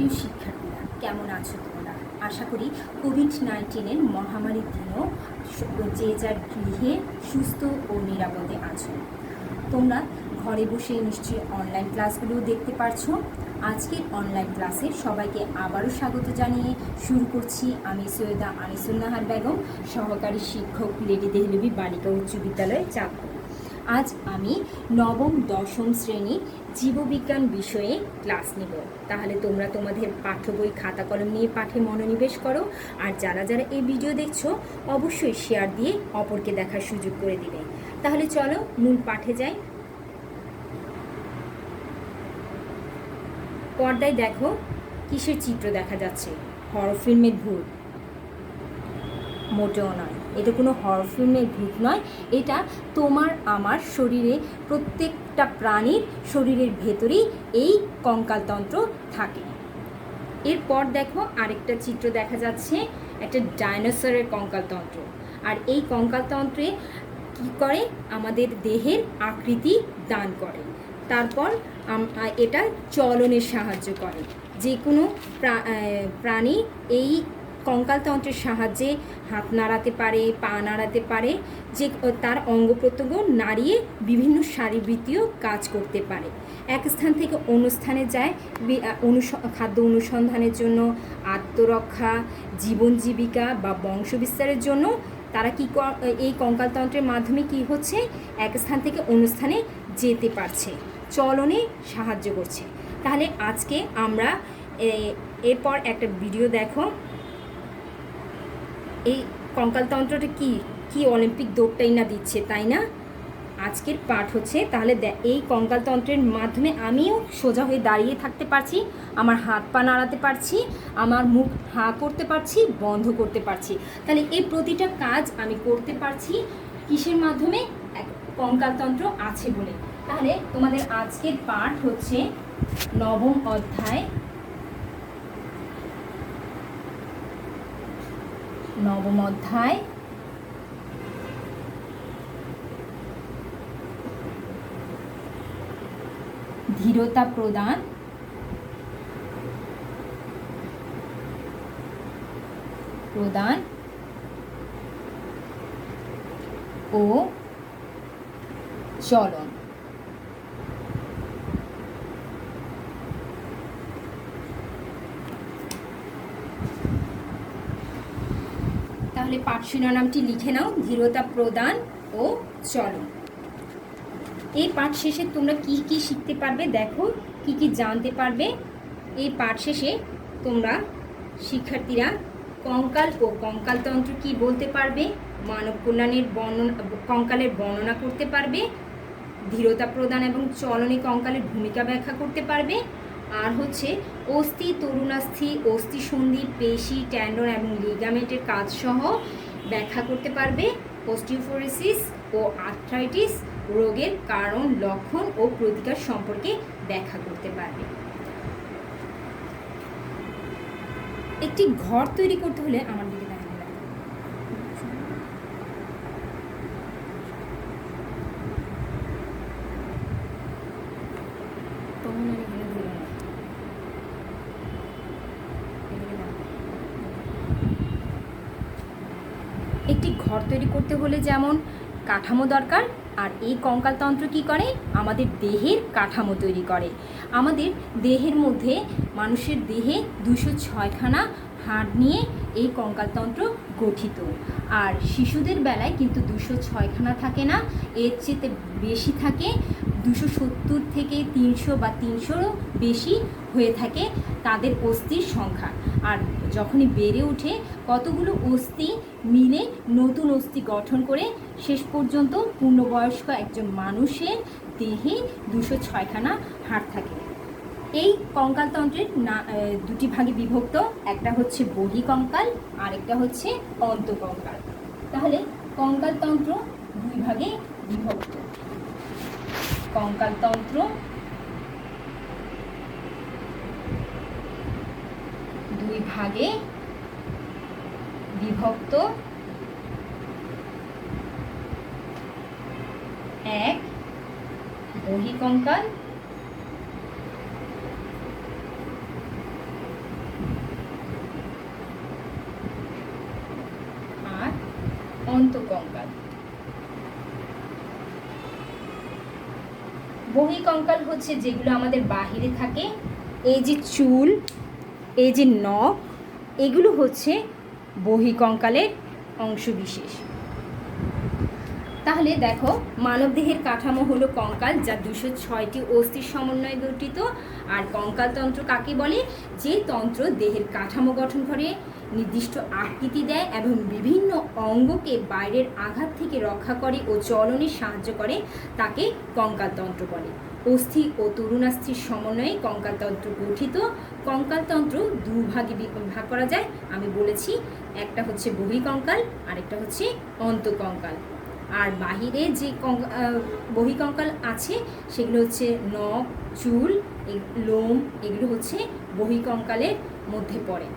প্রিয় শিক্ষার্থীরা, কেমন আছো তোমরা? আশা করি কোভিড-19 মহামারীর দিনেও যে যার গৃহে সুস্থ ও নিরাপদে আছো। তোমরা ঘরে বসে নিশ্চয়ই অনলাইন ক্লাসগুলো দেখতে পারছো। আজকের অনলাইন ক্লাসে সবাইকে আবারও স্বাগত জানিয়ে শুরু করছি আমি সৈয়দা আনিসুন নাহার বেগম, সহকারী শিক্ষক, লেডি দেহলভি বালিকা উচ্চ বিদ্যালয়, চাঁদপুর। আজ আমি নবম দশম শ্রেণী জীববিজ্ঞান বিষয়ে ক্লাস নেব। তাহলে তোমরা তোমাদের পাঠ্য বই, খাতা কলম নিয়ে পাঠে মনোনিবেশ করো। আর যারা যারা এই ভিডিও দেখছো অবশ্যই শেয়ার দিয়ে অপরকে দেখার সুযোগ করে দিবে। তাহলে চলো মূল পাঠে যাই। পর্দায় দেখো কিসের চিত্র দেখা যাচ্ছে? হরর ফিল্মের ভূত? মোটেও নয়, এটা কোনো হরর ফিল্মের ভূত নয়। এটা তোমার আমার শরীরে, প্রত্যেকটা প্রাণীর শরীরের ভেতরেই এই কঙ্কালতন্ত্র থাকে। এরপর দেখো আরেকটা চিত্র দেখা যাচ্ছে, একটা ডাইনোসরের কঙ্কালতন্ত্র। আর এই কঙ্কালতন্ত্রে কী করে? আমাদের দেহের আকৃতি দান করে। তারপর এটা চলনের সাহায্য করে। যে কোনো প্রাণী এই কঙ্কালতন্ত্রের সাহায্যে হাত নাড়াতে পারে, পা নাড়াতে পারে, যে তার অঙ্গ প্রত্যঙ্গ নাড়িয়ে বিভিন্ন শারীরবৃত্তীয় কাজ করতে পারে। এক স্থান থেকে অন্য স্থানে যায় খাদ্য অনুসন্ধানের জন্য, আত্মরক্ষা, জীবন জীবিকা বা বংশ বিস্তারের জন্য। তারা এই কঙ্কালতন্ত্রের মাধ্যমে কি হচ্ছে? এক স্থান থেকে অন্য স্থানে যেতে পারছে, চলনে সাহায্য করছে। তাহলে আজকে আমরা এরপর একটা ভিডিও দেখো। এই কঙ্কালতন্ত্রটা কি অলিম্পিক দৌড়টাই না দিচ্ছে, তাই না? আজকের পাঠ হচ্ছে তাহলে এই কঙ্কালতন্ত্রের মাধ্যমে আমিও সোজা হয়ে দাঁড়িয়ে থাকতে পারছি, আমার হাত পা নাড়াতে পারছি, আমার মুখ হাঁ করতে পারছি, বন্ধ করতে পারছি। তাহলে এই প্রতিটা কাজ আমি করতে পারছি কিসের মাধ্যমে? কঙ্কালতন্ত্র আছে বলে। তাহলে তোমাদের আজকের পাঠ হচ্ছে নবম অধ্যায়, ধীরতা প্রদান ও চলন। তাহলে পাঠ শিরোনামটি লিখে নাও, ধীরতা প্রদান ও চলন। এই পাঠ শেষে তোমরা কি কি শিখতে পারবে? দেখো কি কি জানতে পারবে। এই পাঠ শেষে তোমরা শিক্ষার্থীরা কঙ্কাল ও কঙ্কালতন্ত্র কি বলতে পারবে, মানব কল্যাণের কঙ্কালের বর্ণনা করতে পারবে, ধীরতা প্রদান এবং চলনে কঙ্কালের ভূমিকা ব্যাখ্যা করতে পারবে। আর হচ্ছে অস্থি, তরুণাস্থি, অস্থিসন্ধি, পেশি, ট্যান্ডন এবং লিগামেন্টের কাজসহ ব্যাখ্যা করতে পারবে। অস্টিওপোরোসিস ও আর্থ্রাইটিস রোগের কারণ, লক্ষণ ও প্রতিকার সম্পর্কে ব্যাখ্যা করতে পারবে। একটি ঘর তৈরি করতে হলে আমার দিকে একটি ঘর তৈরি করতে হলে যেমন কাঠামো দরকার, আর এই কঙ্কালতন্ত্র কি করে? আমাদের দেহের কাঠামো তৈরি করে। আমাদের দেহের মধ্যে, মানুষের দেহে 206খানা হাড় নিয়ে এই কঙ্কালতন্ত্র গঠিত। আর শিশুদের বেলায় কিন্তু 206খানা থাকে না, এর চেয়ে বেশি থাকে। 270 থেকে 300 বা 300রও বেশি হয়ে থাকে তাদের অস্থির সংখ্যা। আর যখনই বেড়ে ওঠে কতগুলো অস্থি মিলে নতুন অস্থি গঠন করে শেষ পর্যন্ত পূর্ণবয়স্ক একজন মানুষের দেহে 206খানা হাড় থাকে। এই কঙ্কালতন্ত্রের দুটি ভাগে বিভক্ত, একটা হচ্ছে বহিঃকঙ্কাল, আরেকটা হচ্ছে অন্তঃকঙ্কাল। তাহলে কঙ্কালতন্ত্র দুই ভাগে বিভক্ত। কঙ্কালতন্ত্র দুই ভাগে বিভক্ত। এক বহিঃকঙ্কাল অন্তঃকঙ্কাল। বহিঃকঙ্কাল হচ্ছে যেগুলো আমাদের বাহিরে থাকে, এই যে চুল, এই যে নখ, এগুলো হচ্ছে বহিঃকঙ্কালের অংশবিশেষ। তাহলে দেখো, মানবদেহের কাঠামো হলো কঙ্কাল, যা 206টি অস্থির সমন্বয়ে গঠিত। আর কঙ্কালতন্ত্র কাকে বলে? যে তন্ত্র দেহের কাঠামো গঠন করে, নির্দিষ্ট আকৃতি দেয় এবং বিভিন্ন অঙ্গকে বাইরের আঘাত থেকে রক্ষা করে ও চলনে সাহায্য করে, তাকে কঙ্কালতন্ত্র বলে। অস্থি ও তরুণাস্থির সমন্বয়ে কঙ্কালতন্ত্র গঠিত। কঙ্কালতন্ত্র দুভাগে ভাগ করা যায়, আমি বলেছি। একটা হচ্ছে বহিঃকঙ্কাল, আরেকটা হচ্ছে অন্তঃকঙ্কাল। আর বাহিরে যে বহিঃকঙ্কাল আছে সেগুলো হচ্ছে নখ, চুল, লোম, এগুলো হচ্ছে বহিঃকঙ্কালের মধ্যে পড়ে।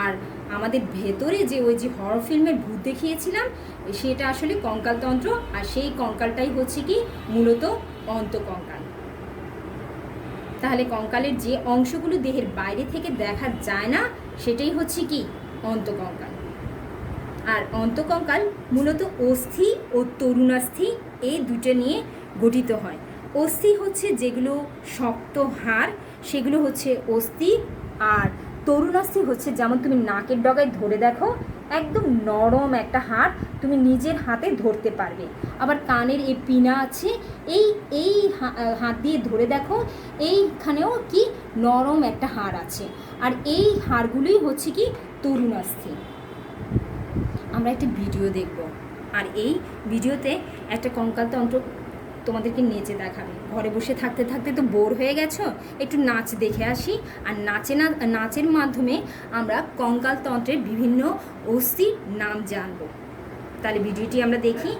আর আমাদের ভেতরে যে ওই যে হরর ফিল্মের ভূত দেখিয়েছিলাম, সেটা আসলে কঙ্কালতন্ত্র, আর সেই কঙ্কালটাই হচ্ছে কি মূলত অন্তঃকঙ্কাল। তাহলে কঙ্কালের যে অংশগুলো দেহের বাইরে থেকে দেখা যায় না, সেটাই হচ্ছে কি অন্তঃকঙ্কাল। আর অন্তঃকঙ্কাল মূলত অস্থি ও তরুণাস্থি এই দুটো নিয়ে গঠিত হয়। অস্থি হচ্ছে যেগুলো শক্ত হাড়, সেগুলো হচ্ছে অস্থি। আর তরুণাস্থি হচ্ছে, যেমন তুমি নাকের ডগায় ধরে দেখো, একদম নরম একটা হাড়, তুমি নিজের হাতে ধরতে পারবে। আবার কানের এই পিনা আছে, এই হাত দিয়ে ধরে দেখো, এইখানেও কি নরম একটা হাড় আছে। আর এই হাড়গুলোই হচ্ছে কি তরুণাস্থি। আমরা একটা ভিডিও দেখব, আর এই ভিডিওতে একটা কঙ্কালতন্ত্র তোমাদেরকে নেচে দেখাবে। ঘরে বসে থাকতে থাকতে তো বোর হয়ে গেছো, একটু নাচ দেখে আসি। আর নাচের মাধ্যমে আমরা কঙ্কালতন্ত্রের বিভিন্ন অস্থির নাম জানব। তাহলে ভিডিওটি আমরা দেখি।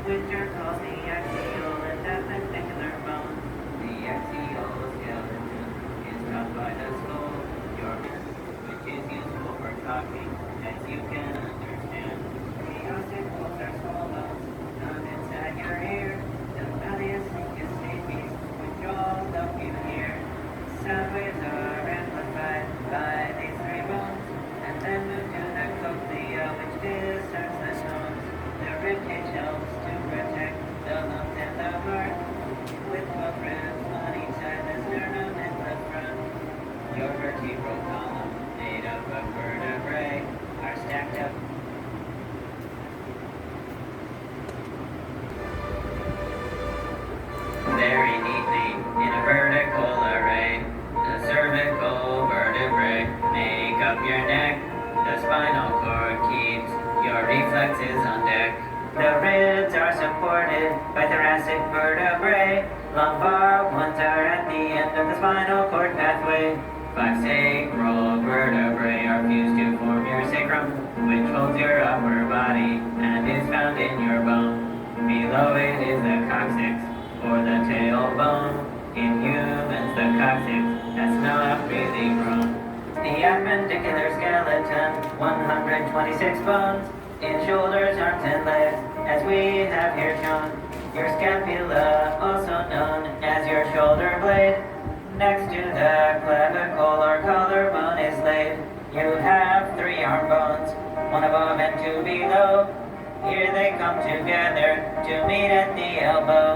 Which are called the axial and appendicular bones. The axial skeleton is taught by the skull, which is useful for talking, as you can understand. The ossicles are small bones found inside your ear. The malleus is stapes, which all of you hear. Sound waves are amplified by these three bones, and then move to the cochlea, which discerns the tones. The ribcage helps to protect the lungs and the heart, with 12 ribs on each side, the sternum and the front. Your vertebral column, made up of vertebrae, are stacked up. Very neatly in a vertical array. The cervical vertebrae make up your neck. The spinal cord keeps your reflexes on deck. The ribs are supported by thoracic vertebrae. Lumbar ones are at the end of the spinal cord pathway. 5 sacral vertebrae are fused to form your sacrum, which holds your upper body and is found in your bone. Below it is the coccyx, or the tailbone. In humans, the coccyx has not really grown. The appendicular skeleton, 126 bones. In shoulders, arms, and legs, as we have here shown. Your scapula, also known as your shoulder blade. Next to the clavicle or collarbone is laid. You have 3 arm bones, 1 above and 2 below. Here they come together to meet at the elbow.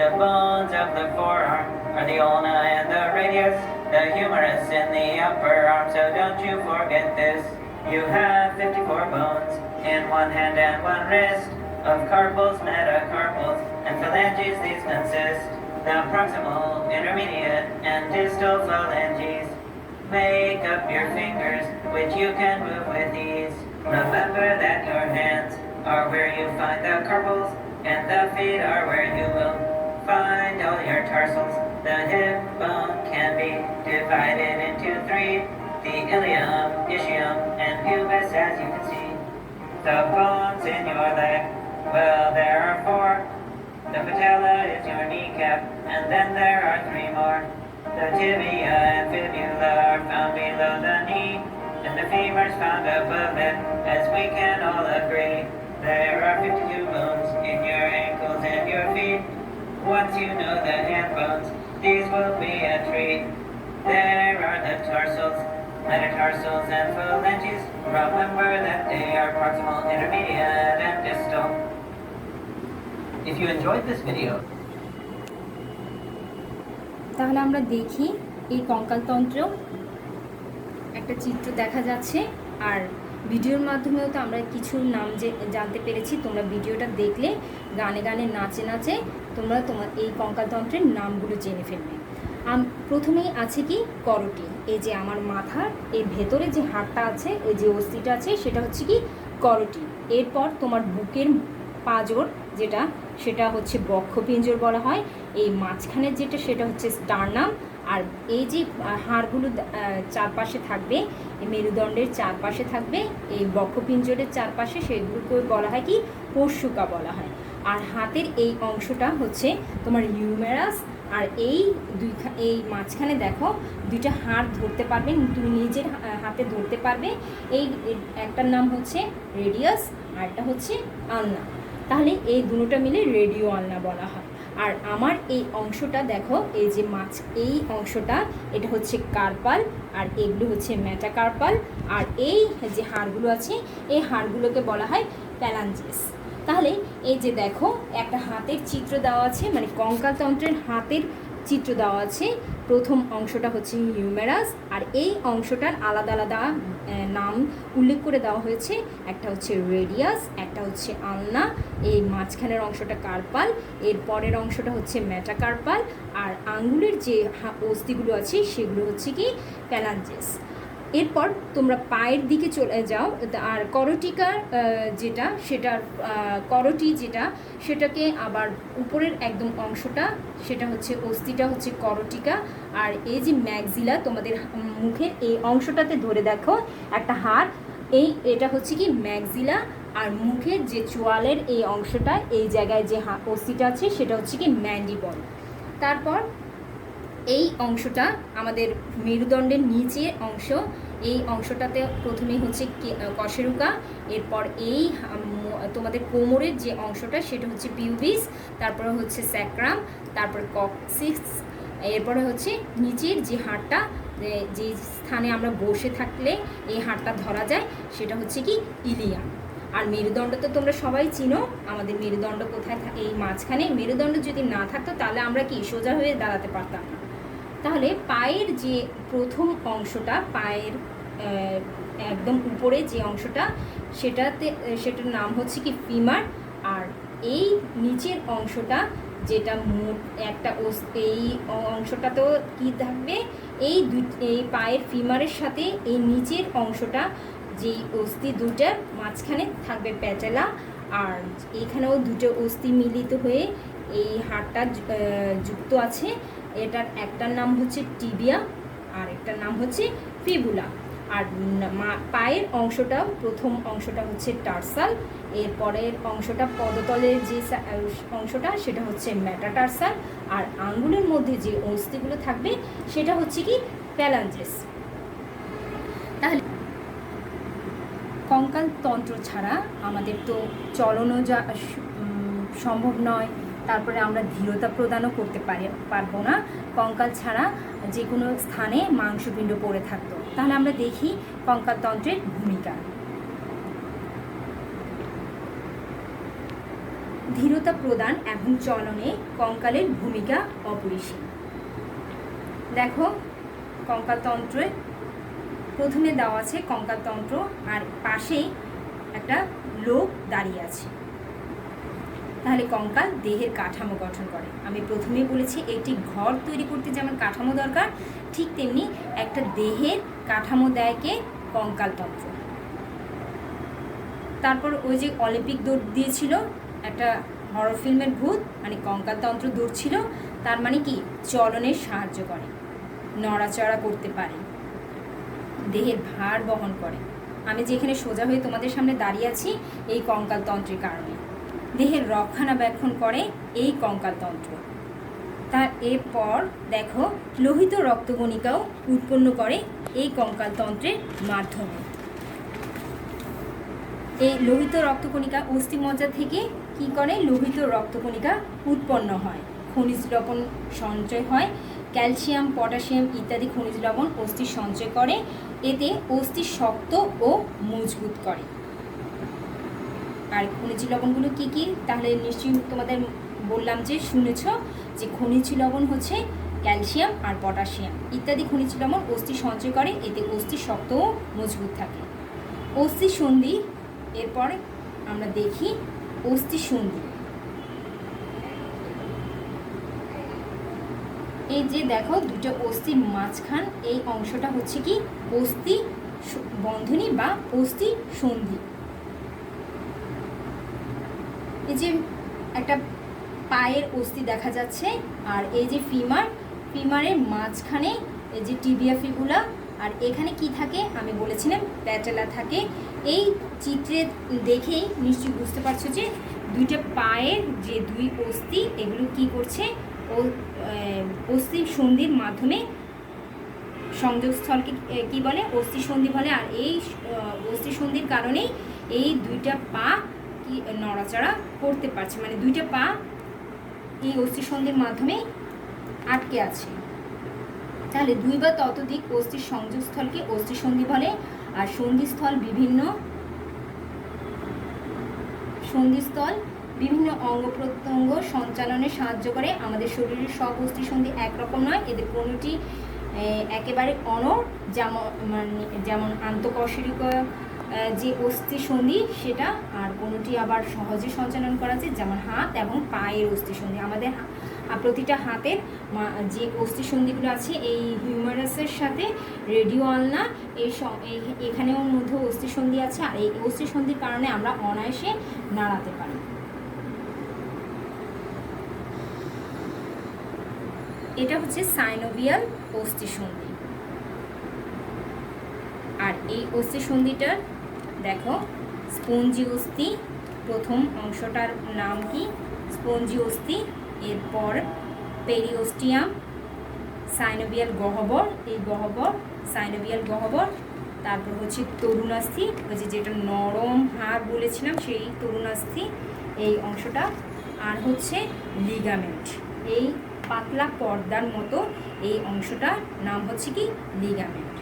The bones of the forearm are the ulna and the radius, the humerus in the upper arm, so don't you forget this. You have 54 bones in 1 hand and 1 wrist. Of carpals, metacarpals, and phalanges these consist. The proximal, intermediate, and distal phalanges make up your fingers, which you can move with ease. Remember that your hands are where you find the carpals, and the feet are where you will find all your tarsals. The hip bone can be divided into 3. The ilium, ischium, and pubis, as you can see. The bones in your leg, well, there are 4. The patella is your kneecap, and then there are 3 more. The tibia and fibula are found below the knee, and the femur's found above it, as we can all agree. There are 52 bones in your ankles and your feet. Once you know the hand bones, these will be a treat. There are the tarsals, metatarsals, and phalanges. Remember that they are proximal, intermediate, and distal. If you enjoyed this video, তাহলে আমরা দেখি এই কঙ্কালতন্ত্র একটা চিত্র দেখা যাচ্ছে, আর ভিডিওর মাধ্যমেও তো আমরা কিছু নাম জানতে পেরেছি। তোমরা ভিডিওটা দেখলে গানে গানে নাচে নাচে তোমরা তোমার এই কঙ্কালতন্ত্রের নামগুলো জেনে ফেলবে। প্রথমেই আছে কি করটি, এই যে আমার মাথার এই ভেতরে যে হাড়টা আছে, ওই যে অস্থিটা আছে, সেটা হচ্ছে কি করটি। এরপর তোমার বুকের পাঁজর যেটা, সেটা হচ্ছে বক্ষপিঞ্জর বলা হয়। এই মাঝখানের যেটা, সেটা হচ্ছে স্টার্নাম। আর এই যে হাড়গুলো চারপাশে থাকবে, এই মেরুদণ্ডের চারপাশে থাকবে, এই বক্ষপিঞ্জরের চারপাশে, সেগুলোকে বলা হয় কি পর্শুকা বলা হয়। আর হাতের এই অংশটা হচ্ছে তোমার হিউমেরাস। আর এই মাঝখানে দেখো দুইটা হাড় ধরতে পারবে, তুমি নিজের হাতে ধরতে পারবে। এই একটার নাম হচ্ছে রেডিয়াস, আর একটা হচ্ছে আলনা। তাহলে এই দুটোটা মিলে রেডিও আলনা বলা হয়। আর আমার এই অংশটা দেখো, এই যে এই অংশটা, এটা হচ্ছে কার্পাল, আর এগুলো হচ্ছে মেটাকার্পাল। আর এই যে হাড়গুলো আছে, এই হাড়গুলোকে বলা হয় ফ্যালাঞ্জেস। তাহলে এই যে দেখো একটা হাতের চিত্র দেওয়া আছে, মানে কঙ্কালতন্ত্রের হাতের চিত্র দেওয়া আছে। প্রথম অংশটা হচ্ছে হিউমেরাস, আর এই অংশটার আলাদা আলাদা নাম উল্লেখ করে দেওয়া হয়েছে। একটা হচ্ছে রেডিয়াস, একটা হচ্ছে আলনা, এই মাঝখানের অংশটা কার্পাল, এর পরের অংশটা হচ্ছে মেটাকার্পাল, আর আঙ্গুলের যে অস্থিগুলো আছে সেগুলো হচ্ছে কি ফ্যালাঞ্জেস। এরপর তোমরা পায়ের দিকে চলে যাও, আর করটিকার যেটা, সেটার করটি যেটা, সেটাকে আবার উপরের একদম অংশটা, সেটা হচ্ছে অস্থিটা হচ্ছে করটিকা। আর এই যে ম্যাক্সিলা, তোমাদের মুখের এই অংশটাতে ধরে দেখো একটা হাড়, এটা হচ্ছে কি ম্যাক্সিলা। আর মুখের যে চোয়ালের এই অংশটা, এই জায়গায় যে অস্থিটা আছে, সেটা হচ্ছে কি ম্যান্ডিবল। তারপর এই অংশটা আমাদের মেরুদণ্ডের নিচের অংশ, এই অংশটাতে প্রথমেই হচ্ছে কশেরুকা। এরপর এই তোমাদের কোমরের যে অংশটা, সেটা হচ্ছে পিউবিস। তারপরে হচ্ছে স্যাক্রাম, তারপরে কক্সিক্স। এরপরে হচ্ছে নিচের যে হাড়টা, যে স্থানে আমরা বসে থাকলে এই হাড়টা ধরা যায়, সেটা হচ্ছে কি ইলিয়াম। আর মেরুদণ্ড তো তোমরা সবাই চিনো, আমাদের মেরুদণ্ড কোথায় থাকে? এই মাঝখানে। মেরুদণ্ড যদি না থাকতো তাহলে আমরা কি সোজা হয়ে দাঁড়াতে পারতাম না। তাহলে পায়ের যে প্রথম অংশটা, পায়ের একদম উপরে যে অংশটা, সেটার নাম হচ্ছে কি ফিমার। আর এই নিচের অংশটা, যেটা একটা এই অংশটা তো কি থাকবে, এই পায়ের ফিমারের সাথে এই নিচের অংশটা, যেই অস্থি দুটার মাঝখানে থাকবে প্যাটেলা। আর এখানেও দুটো অস্থি মিলিত হয়ে এই হাড়টা যুক্ত আছে। এটার একটার নাম হচ্ছে টিবিয়া, আর একটার নাম হচ্ছে ফিবুলা। আর পায়ের অংশটা, প্রথম অংশটা হচ্ছে টার্সাল, এরপরের অংশটা পদতলের যে অংশটা, সেটা হচ্ছে মেটাটার্সাল। আর আঙ্গুলের মধ্যে যে অস্থিগুলো থাকবে, সেটা হচ্ছে কি ফ্যালাঞ্জেস। তাহলে কঙ্কালতন্ত্র ছাড়া আমাদের তো চলনও সম্ভব নয়, তারপরে আমরা ধীরতা প্রদানও করতে পারবো না। কঙ্কাল ছাড়া যে কোনো স্থানে মাংসপিণ্ড পড়ে থাকতো। তাহলে আমরা দেখি কঙ্কালতন্ত্রের ভূমিকা। ধীরতা প্রদান এবং চলনে কঙ্কালের ভূমিকা অপরিসীম। দেখো কঙ্কালতন্ত্রে প্রথমে দেওয়া আছে কঙ্কালতন্ত্র, আর পাশেই একটা লোক দাঁড়িয়ে আছে। তাহলে কঙ্কাল দেহের কাঠামো গঠন করে। আমি প্রথমেই বলেছি একটি ঘর তৈরি করতে যেমন কাঠামো দরকার, ঠিক তেমনি একটা দেহের কাঠামো দেয় কে? কঙ্কালতন্ত্র। তারপর ওই যে অলিম্পিক দৌড় দিয়েছিল একটা হরর ফিল্মের ভূত, মানে কঙ্কালতন্ত্র দৌড়ছিল। তার মানে কি? চলনের সাহায্য করে, নড়াচড়া করতে পারে, দেহের ভার বহন করে। আমি যেখানে সোজা হয়ে তোমাদের সামনে দাঁড়িয়ে আছি, এই কঙ্কালতন্ত্রের কারণে। দেহের রক্ষণাবেক্ষণ করে এই কঙ্কালতন্ত্র। তার এরপর দেখো লোহিত রক্তকণিকাও উৎপন্ন করে এই কঙ্কালতন্ত্রের মাধ্যমে। এই লোহিত রক্তকণিকা অস্থিমজ্জা থেকে কি করে লোহিত রক্তকণিকা উৎপন্ন হয়, খনিজ লবণ সঞ্চয় হয়, ক্যালসিয়াম পটাশিয়াম ইত্যাদি খনিজ লবণ অস্থি সঞ্চয় করে, এতে অস্থি শক্ত ও মজবুত করে। আর খনিজ লবণগুলো কি কি তাহলে নিশ্চয়ই তোমাদের বললাম যে শুনেছ যে খনিজ লবণ হচ্ছে ক্যালসিয়াম আর পটাশিয়াম ইত্যাদি খনিজ লবণ অস্থি সঞ্চয় করে, এতে অস্থি শক্ত ও মজবুত থাকে। অস্থি সন্ধি, এরপরে আমরা দেখি অস্থি সন্ধি। এই যে দেখো দুটো অস্থির মাঝখান এই অংশটা হচ্ছে কি অস্থি বন্ধনী বা অস্থি সন্ধি। এই যে একটা পায়ের অস্থি দেখা যাচ্ছে, আর এই যে ফিমারের মাঝখানে এই যে টিবিয়া ফিবুলা, আর এখানে কি থাকে আমি বলেছিলাম প্যাটেলা থাকে। এই চিত্রে দেখেই নিশ্চয়ই বুঝতে পারছো যে দুইটা পায়ের যে দুই অস্থি এগুলো কি করছে ও অস্থি সন্ধির মাধ্যমে সংযোগস্থলকে কি বলে অস্থি সন্ধি বলে। আর এই অস্থি সন্ধির কারণেই এই দুইটা পা কি নড়াচড়া করতে পারছে, মানে দুইটা পা এই অস্থি সন্ধির মাধ্যমে আটকে আছে। তাহলে দুই বা ততোধিক অস্থির সংযোগস্থলকে অস্থি সন্ধি বলে। আর সন্ধিস্থল বিভিন্ন অঙ্গ প্রত্যঙ্গ সঞ্চালনে সাহায্য করে। আমাদের শরীরের সব অস্থি সন্ধি একরকম নয়, এদের কোনোটি একেবারে অনড়, যেমন আন্তঃকশেরিক যে অস্থি সন্ধি সেটা, আর কোনোটি আবার সহজে সঞ্চালন করা যায় যেমন হাত এবং পায়ের অস্থি সন্ধি। আমাদের প্রতিটা হাতের যে অস্থি সন্ধিগুলো আছে এই হিউমারাসের সাথে রেডিও আলনা এখানেও মধ্যে অস্থি সন্ধি আছে, আর এই অস্থি সন্ধির কারণে আমরা অনায়াসে নাড়াতে পারি। এটা হচ্ছে সাইনোভিয়াল অস্থি সন্ধি। আর এই অস্থি সন্ধিটার দেখো স্পঞ্জি অস্থি, প্রথম অংশটার নাম কি স্পঞ্জি অস্থি, এরপর পেরিওস্টিয়াম, সাইনোভিয়াল গহ্বর, এই গহ্বর সাইনোভিয়াল গহ্বর, তারপর হচ্ছে তরুণাস্থি, ওই যেটা নরম হাড় বলেছিলাম সেই তরুণাস্থি এই অংশটা, আর হচ্ছে লিগামেন্ট, এই পাতলা পর্দার মতো এই অংশটার নাম হচ্ছে কি লিগামেন্ট।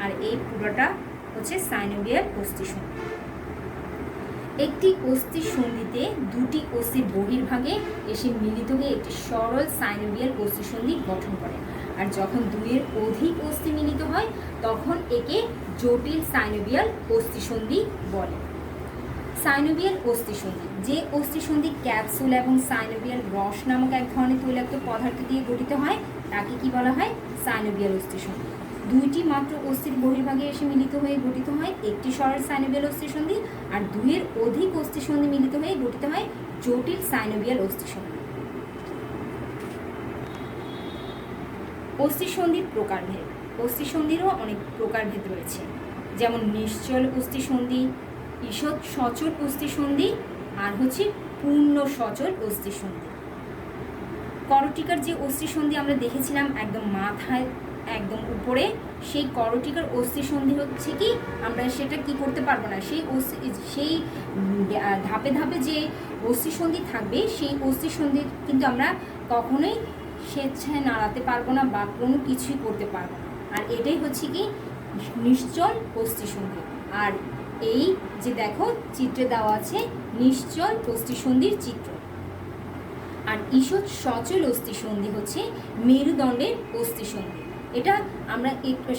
আর এই পুরোটা হচ্ছে সাইনোভিয়াল অস্থি সন্ধি। একটি অস্থি সন্ধিতে দুটি অস্থির বহির্ভাগে এসে মিলিত হয়ে একটি সরল সাইনোভিয়াল অস্থি সন্ধি গঠন করে। আর যখন দুইয়ের অধিক অস্থি মিলিত হয় তখন একে জটিল সাইনোভিয়াল অস্থি সন্ধি বলে। সাইনোভিয়াল অস্থি সন্ধি, যে অস্থি সন্ধি ক্যাপসুল এবং সাইনোভিয়াল রস নামক এক ধরনের তৈলাক্ত পদার্থ দিয়ে গঠিত হয় তাকে কি বলা হয় সাইনোভিয়াল অস্থি সন্ধি। দুইটি মাত্র অস্থির বহির্ভাগে এসে মিলিত হয়ে গঠিত হয় একটি সরল সাইনোভিয়াল অস্থি সন্ধি, আর দুইয়ের অধিক অস্থি সন্ধি মিলিত হয়ে গঠিত হয় জটিল সাইনোভিয়াল অস্থি সন্ধি। অস্থি সন্ধির প্রকারভেদ, অস্থি সন্ধিরও অনেক প্রকারভেদ রয়েছে, যেমন নিশ্চল অস্থি সন্ধি, ঈষৎ সচল অস্থি সন্ধি, আর হচ্ছে পূর্ণ সচল অস্থি সন্ধি। করটিকার যে অস্থি সন্ধি আমরা দেখেছিলাম একদম মাথায় একদম উপরে, সেই করটিকার অস্থি সন্ধি হচ্ছে কি আমরা সেটা কি করতে পারবো না, সেই ধাপে ধাপে যে অস্থি সন্ধি থাকবে সেই অস্থি সন্ধি কিন্তু আমরা কখনোই স্বেচ্ছায় নাড়াতে পারবো না বা কোনো কিছুই করতে পারবো না। আর এটাই হচ্ছে কি নিশ্চল অস্থি সন্ধি। আর এই যে দেখো চিত্রে দেওয়া আছে নিশ্চল অস্থি সন্ধির চিত্র। আর ঈষৎ সচল অস্থি সন্ধি হচ্ছে মেরুদণ্ডের অস্থি সন্ধি। এটা আমরা একটু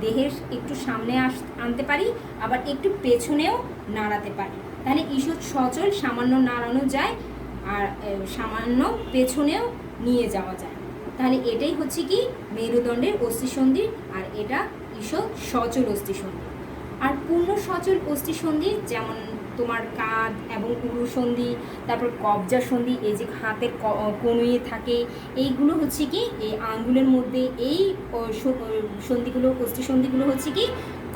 দেহের একটু সামনে আনতে পারি, আবার একটু পেছনেও নাড়াতে পারি। তাহলে ঈষৎ সচল সামান্য নাড়ানো যায় আর সামান্য পেছনেও নিয়ে যাওয়া যায়। তাহলে এটাই হচ্ছে কি মেরুদণ্ডের অস্থি সন্ধি, আর এটা ঈষৎ সচল অস্থি সন্ধি। আর পূর্ণ সচল অস্থি সন্ধি যেমন তোমার কাঁধ এবং উরু সন্ধি, তারপর কবজা সন্ধি, এই যে হাতের কনুয়ে থাকে এইগুলো হচ্ছে কি এই আঙ্গুলের মধ্যে এই সন্ধিগুলো অস্থি সন্ধিগুলো হচ্ছে কি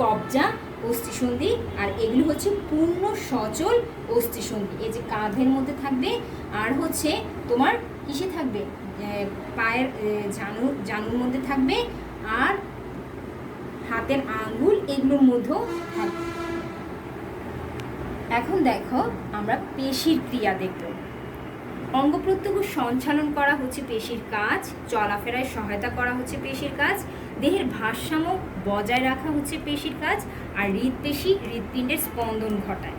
কবজা অস্থি সন্ধি। আর এগুলো হচ্ছে পূর্ণ সচল অস্থি সন্ধি, এই যে কাঁধের মধ্যে থাকবে আর হচ্ছে তোমার কিসে থাকবে পায়ের জানুর মধ্যে থাকবে আর হাতের আঙ্গুল এগুলোর মধ্যেও থাকবে। এখন দেখো আমরা পেশির ক্রিয়া দেখব। অঙ্গ প্রত্যঙ্গ সঞ্চালন করা হচ্ছে পেশির কাজ, চলাফেরায় সহায়তা করা হচ্ছে পেশির কাজ, দেহের ভারসাম্য বজায় রাখা হচ্ছে পেশির কাজ, আর হৃদপেশি হৃৎপিণ্ডের স্পন্দন ঘটায়।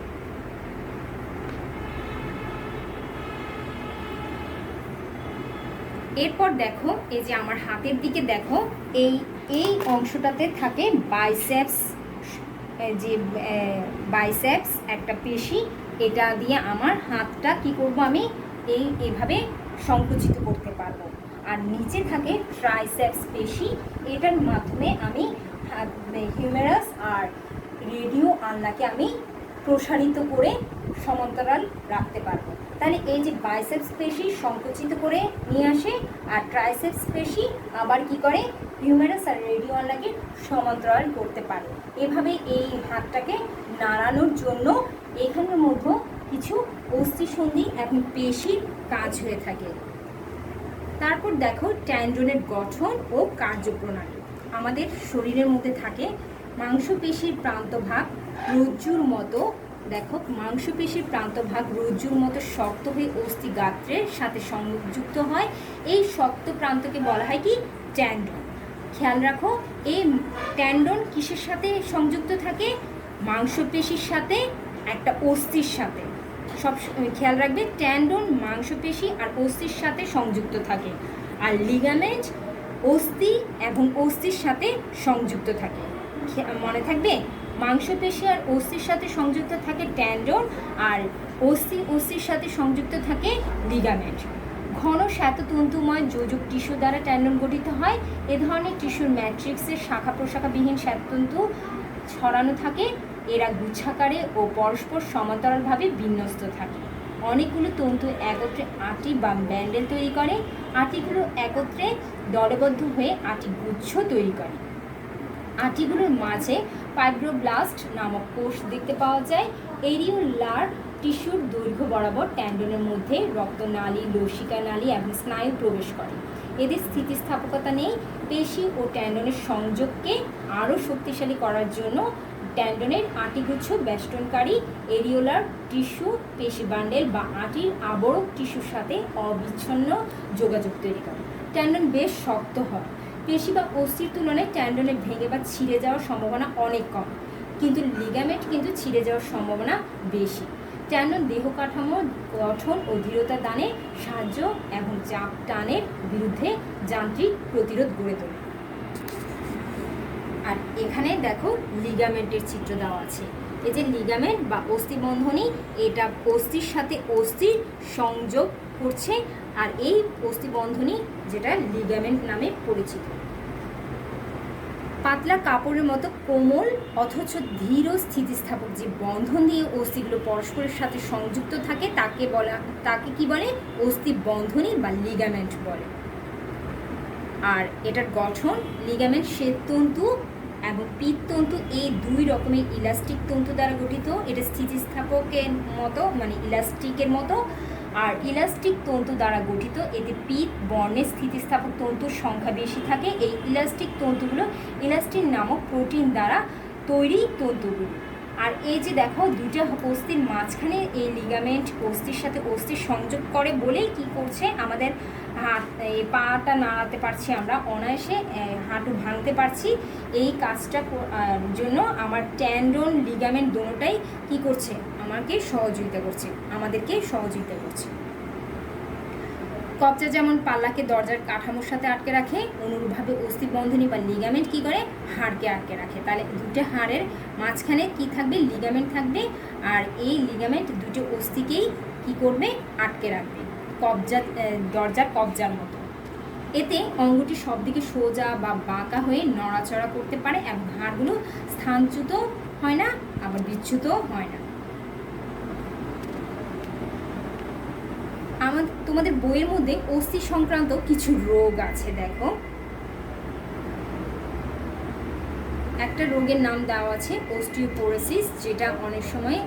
এরপর দেখো, এই যে আমার হাতের দিকে দেখো, এই অংশটাতে থাকে বাইসেপস, যে বাইসেপস একটা পেশি, এটা দিয়ে আমার হাতটা কি করব, আমি এইভাবে সংকুচিত করতে পারবো। আর নিচে থাকে ট্রাইসেপস পেশি, এটার মাধ্যমে আমি হিউমেরাস আর রেডিও আলনাকে আমি প্রসারিত করে সমান্তরাল রাখতে পারবো। তাহলে এই যে বাইসেপস পেশি সংকুচিত করে নিয়ে আসে, আর ট্রাইসেপস পেশি আবার কি করে, হিউমেরাস আর রেডিও আলনাকে সমান্তরাল করতে পারে। এভাবে এই হাতটাকে নাড়ানোর জন্য এখানের মধ্যে কিছু অস্থিসন্ধি এবং পেশির কাজ হয়ে থাকে। তারপর দেখো ট্যান্ডনের গঠন ও কার্যপ্রণালী। আমাদের শরীরের মধ্যে থাকে মাংসপেশির প্রান্তভাগ রজ্জুর মতো, দেখো মাংসপেশির প্রান্তভাগ রজ্জুর মতো শক্ত হয়ে অস্থি গাত্রের সাথে সংযুক্ত হয়। এই শক্ত প্রান্তকে বলা হয় কি, ট্যান্ডন। খেয়াল রাখো, এই ট্যান্ডন কিসের সাথে সংযুক্ত থাকে, মাংসপেশির সাথে, একটা অস্থির সাথে। সব খেয়াল রাখবে, ট্যান্ডন মাংসপেশি আর অস্থির সাথে সংযুক্ত থাকে, আর লিগামেন্ট অস্থি এবং অস্থির সাথে সংযুক্ত থাকে। মনে থাকবে, মাংসপেশি আর অস্থির সাথে সংযুক্ত থাকে ট্যান্ডন, আর অস্থির সাথে সংযুক্ত থাকে লিগামেন্ট। ঘন শ্বেততন্তুময় যোজক টিস্যু দ্বারা ট্যান্ডন গঠিত হয়। এ ধরনের টিস্যুর ম্যাট্রিক্সের শাখা প্রশাখাবিহীন শ্বেততন্তু ছড়ানো থাকে। এরা গুচ্ছাকারে ও পরস্পর সমান্তরালভাবে বিন্যস্ত থাকে। অনেকগুলো তন্তু একত্রে আঁটি বা ব্যান্ডেল তৈরি করে। আঁটিগুলো একত্রে দলবদ্ধ হয়ে আঁটি গুচ্ছ তৈরি করে। আঁটিগুলোর মাঝে ফাইব্রোব্লাস্ট নামক কোষ দেখতে পাওয়া যায়। এরিওলার টিস্যুর দৈর্ঘ্য বরাবর ট্যান্ডনের মধ্যে রক্তনালী, লসিকা নালী এবং স্নায়ু প্রবেশ করে। এদের স্থিতিস্থাপকতা নেই। পেশি ও ট্যান্ডনের সংযোগকে আরও শক্তিশালী করার জন্য ট্যান্ডনের আঁটিগুচ্ছ বেষ্টনকারী এরিওলার টিস্যু পেশি বান্ডেল বা আঁটির আবরক টিস্যুর সাথে অবিচ্ছিন্ন যোগাযোগ তৈরি করে। ট্যান্ডন বেশ শক্ত হয়। পেশি বা অস্থির তুলনায় ট্যান্ডনে ভেঙে বা ছিঁড়ে যাওয়ার সম্ভাবনা অনেক কম, কিন্তু লিগামেন্ট কিন্তু ছিঁড়ে যাওয়ার সম্ভাবনা বেশি। ট্যান্ডন দেহ কাঠামো গঠন ও দৃঢ়তা দানে সাহায্য এবং চাপ টানের বিরুদ্ধে যান্ত্রিক প্রতিরোধ গড়ে তোলে। আর এখানে দেখো লিগামেন্টের চিত্র দেওয়া আছে। এই যে লিগামেন্ট বা অস্থিবন্ধনী, এটা অস্থির সাথে অস্থির সংযোগ করছে, আর এই অস্থিবন্ধনী যেটা লিগামেন্ট নামে পরিচিত। পাতলা কাপড়ের মতো কোমল অথচ ধীর স্থিতিস্থাপক যে বন্ধন দিয়ে অস্থিগুলো পরস্পরের সাথে সংযুক্ত থাকে তাকে কি বলে, অস্থিবন্ধনী বা লিগামেন্ট বলে। আর এটার গঠন, লিগামেন্ট শ্বেততন্তু এবং পিত্ততন্তু এই দুই রকমের ইলাস্টিক তন্তু দ্বারা গঠিত। এটা স্থিতিস্থাপকের মতো, মানে ইলাস্টিকের মতো, আর ইলাস্টিক তন্তু দ্বারা গঠিত। এতে পিত বর্ণের স্থিতিস্থাপক তন্তুর সংখ্যা বেশি থাকে। এই ইলাস্টিক তন্তুগুলো ইলাস্টিন নামক প্রোটিন দ্বারা তৈরি তন্তুগুলো। আর এই যে দেখো, দুইটা অস্থির মাঝখানে এই লিগামেন্ট অস্থির সাথে অস্থির সংযোগ করে বলেই কি করছে, আমাদের পাটা নাড়াতে পারছি, আমরা অনায়াসে হাঁটু ভাঙতে পারছি। এই কাজটা জন্য আমার ট্যান্ডন লিগামেন্ট দোনোটাই কি করছে, আমাদেরকে সহযোগিতা করছে। কবজা যেমন পাল্লাকে দরজার কাঠামোর সাথে আটকে রাখে, অনুরূপভাবে অস্থিবন্ধনী বা লিগামেন্ট কি করে, হাড়কে আটকে রাখে। তাহলে দুটো হাড়ের মাঝখানে কি থাকবে, লিগামেন্ট থাকবে, আর এই লিগামেন্ট দুটো অস্থিকেই কি করবে, আটকে রাখবে, দরজার কবজার মতো। এতে অঙ্গটি সব দিকে সোজা বা বাঁকা হয়ে নড়াচড়া করতে পারে এবং হাড়গুলো স্থানচ্যুত হয় না, আবার বিচ্যুত হয় না। তোমাদের বইয়ের মধ্যে অস্থি সংক্রান্ত কিছু রোগ আছে। দেখো, একটা রোগের নাম দেওয়া আছে অস্টিওপোরোসিস, যেটা অনেক সময়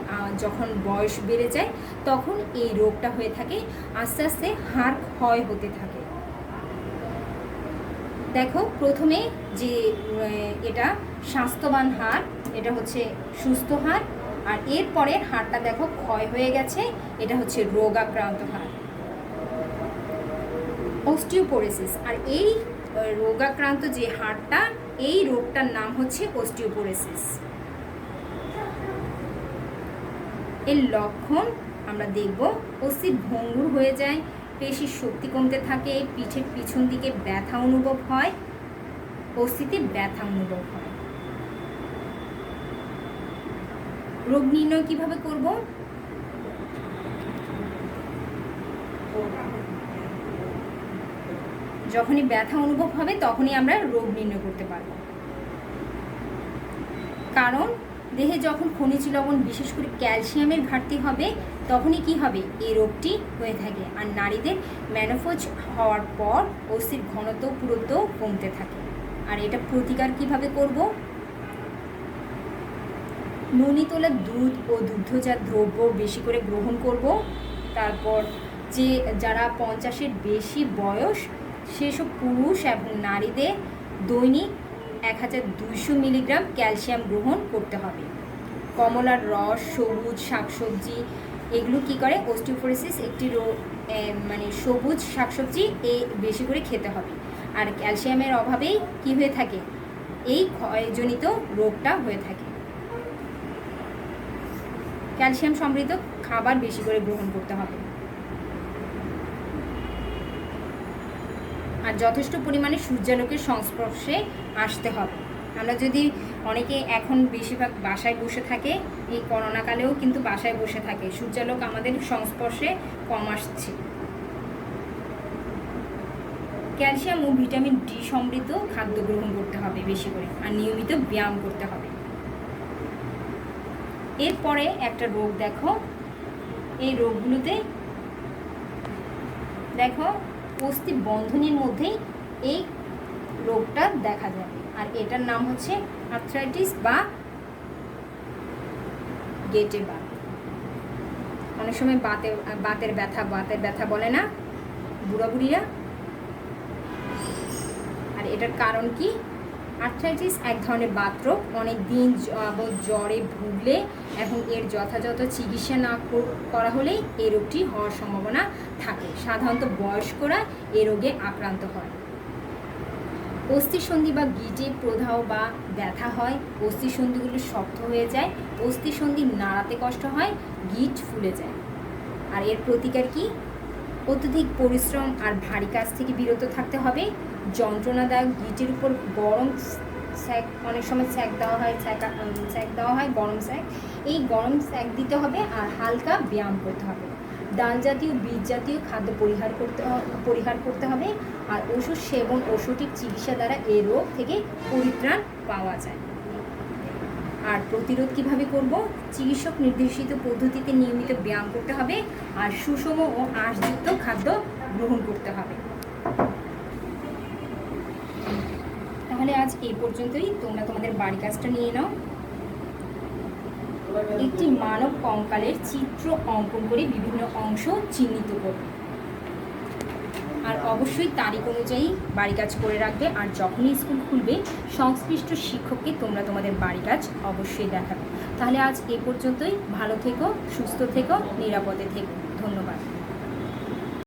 যখন বয়স বেড়ে যায় তখন এই রোগটা হয়ে থাকে। আস্তে আস্তে হাড় ক্ষয় হতে থাকে। দেখো, প্রথমে যে এটা স্বাস্থ্যবান হাড়, এটা হচ্ছে সুস্থ হাড়, আর এরপরে হাড়টা দেখো ক্ষয় হয়ে গেছে, এটা হচ্ছে রোগাক্রান্ত হাড়, অস্টিওপোরোসিস। আর এই রোগাক্রান্ত যে হাড়টা, এই রোগটার নাম হচ্ছে অস্টিওপোরোসিস। এর লক্ষণ আমরা দেখব, অস্থি ভঙ্গুর হয়ে যায়, পেশির শক্তি কমতে থাকে, পিঠের পিছন দিকে ব্যথা অনুভব হয়, অস্থিতে ব্যথা অনুভব হয়। রোগ নির্ণয় কিভাবে করব? যখনই ব্যথা অনুভব হবে তখনই আমরা রোগ নির্ণয় করতে পারব। কারণ দেহে যখন খনিজ লবণ বিশেষ করে ক্যালসিয়ামের ঘাটতি হবে তখনই কি হবে, এই রোগটি হয়ে থাকে। আর নারীদের মেনোপজ হওয়ার পর অস্থির ঘনত্ব পুরুত্ব কমতে থাকে। আর এটা প্রতিকার কিভাবে করব? ননী তোলা দুধ ও দুগ্ধজাত দ্রব্য বেশি করে গ্রহণ করব। তারপর যারা 50-এর বেশি বয়স সেসব পুরুষ এবং নারীদের দৈনিক 1200 মিলিগ্রাম ক্যালসিয়াম গ্রহণ করতে হবে। কমলার রস, সবুজ শাকসবজি, এগুলো কি করে, অস্টিওপোরোসিস একটি মানে সবুজ শাকসবজি বেশি করে খেতে হবে। আর ক্যালসিয়ামের অভাবেই কি হয়ে থাকে, এই ক্ষয়জনিত রোগটা হয়ে থাকে। ক্যালসিয়াম সমৃদ্ধ খাবার বেশি করে গ্রহণ করতে হবে। আর যথেষ্ট পরিমাণে সূর্যালোকের সংস্পর্শে আসতে হবে। আমরা যদি অনেকে এখন বেশিরভাগ বাসায় বসে থাকে, এই করোনাকালেও কিন্তু বাসায় বসে থাকে, সূর্যালোক আমাদের সংস্পর্শে কম আসছে। ক্যালসিয়াম ও ভিটামিন ডি সমৃদ্ধ খাদ্য গ্রহণ করতে হবে বেশি করে, আর নিয়মিত ব্যায়াম করতে হবে। এরপরে একটা রোগ দেখো, এই রোগগুলোতে দেখো অস্থি বন্ধনীর মধ্যেই এই রোগটা দেখা যাবে। আর এটার নাম হচ্ছে আর্থ্রাইটিস বা গেটে বাত। অনেক সময় বাতের ব্যথা বলে না বুড়াবুড়িরা। আর এটার কারণ কি? আর্থ্রাইটিস এক ধরনের বাতরোগ। অনেক দিন যাবৎ জ্বরে ভুগলে এবং এর যথাযথ চিকিৎসা না করা হলেই এই রোগটি হওয়ার সম্ভাবনা থাকে। সাধারণত বয়স্করা এই রোগে আক্রান্ত হয়। অস্থিসন্ধি বা গিঁটে প্রদাহ বা ব্যথা হয়, অস্থিসন্ধিগুলো শক্ত হয়ে যায়, অস্থিসন্ধি নাড়াতে কষ্ট হয়, গিঁট ফুলে যায়। আর এর প্রতিকার কি? অত্যধিক পরিশ্রম আর ভারী কাজ থেকে বিরত থাকতে হবে। যন্ত্রণাদায়ক গিঁটের উপর গরম স্যাক, অনেক সময় স্যাক দেওয়া হয়, গরম স্যাক, এই গরম স্যাক দিতে হবে। আর হালকা ব্যায়াম করতে হবে। ডাল জাতীয় বীজ জাতীয় খাদ্য পরিহার করতে হবে। আর ওষুধ সেবন ও সঠিক চিকিৎসা দ্বারা এই রোগ থেকে পরিত্রাণ পাওয়া যায়। আর প্রতিরোধ কিভাবে করব? চিকিৎসক নির্দেশিত পদ্ধতিতে নিয়মিত ব্যায়াম করতে হবে আর সুষম ও আঁশযুক্ত খাদ্য গ্রহণ করতে হবে। তাহলে আজ এই পর্যন্তই। তোমরা তোমাদের বাড়ি কাজটা নিয়ে নাও। একটি মানব কঙ্কালের চিত্র অঙ্কন করে বিভিন্ন অংশ চিহ্নিত করবে। আর অবশ্যই তারিখ অনুযায়ী বাড়ি কাজ করে রাখবে। আর যখনই স্কুল খুলবে সংশ্লিষ্ট শিক্ষককে তোমরা তোমাদের বাড়ি কাজ অবশ্যই দেখাবে। তাহলে আজ এ পর্যন্তই। ভালো থেকো, সুস্থ থেকো, নিরাপদে থেকো। ধন্যবাদ।